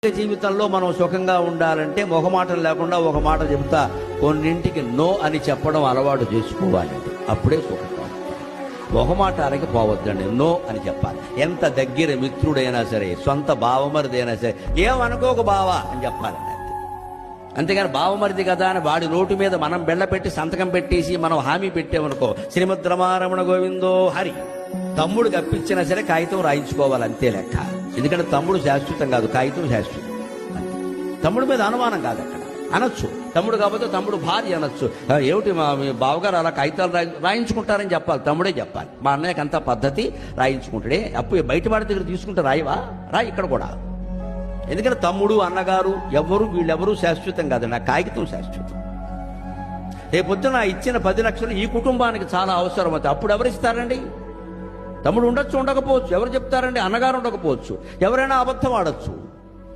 జీవితంలో మనం సుఖంగా ఉండాలంటే మొహమాటం లేకుండా ఒక మాట చెబుతా, కొన్నింటికి నో అని చెప్పడం అలవాటు చేసుకోవాలండి. అప్పుడే సుఖంగా ఉంటాం. మొహమాటాలకి పోవద్దండి, నో అని చెప్పాలి. ఎంత దగ్గర మిత్రుడైనా సరే, సొంత బావమరిదైనా సరే, ఏమనుకోక బావా అని చెప్పాలండి. అంతేగాని బావమరిది కదా అని వాడి నోటు మీద మనం బెళ్ళ పెట్టి సంతకం పెట్టేసి మనం హామీ పెట్టామనుకో, శ్రీమద్ రమారమణ గోవిందో హరి. తమ్ముడు కప్పించినా సరే కాగితం రాయించుకోవాలి, అంతే లెక్క. ఎందుకంటే తమ్ముడు శాశ్వతం కాదు, కాగితం శాశ్వతం. తమ్ముడి మీద అనుమానం కాదు, అక్కడ అనొచ్చు. తమ్ముడు కాకపోతే తమ్ముడు భార్య అనొచ్చు. ఏమిటి మా మీ బావగారు అలా కాగితాలు రాయించుకుంటారని చెప్పాలి, తమ్ముడే చెప్పాలి. మా అన్నయ్యకి అంతా పద్ధతి, రాయించుకుంటాడే. అప్పుడు బయట వాడి దగ్గర తీసుకుంటే రాయివా, రాయి ఇక్కడ కూడా. ఎందుకంటే తమ్ముడు అన్నగారు వీళ్ళెవరూ శాశ్వతం కాదు, నా కాగితం శాశ్వతం. రేపొద్దున ఇచ్చిన 10 లక్షలు ఈ కుటుంబానికి చాలా అవసరం అవుతుంది. అప్పుడు ఎవరు ఇస్తారండి? తమ్ముడు ఉండొచ్చు, ఉండకపోవచ్చు. ఎవరు చెప్తారండి? అన్నగారు ఉండకపోవచ్చు. ఎవరైనా అబద్ధం ఆడొచ్చు.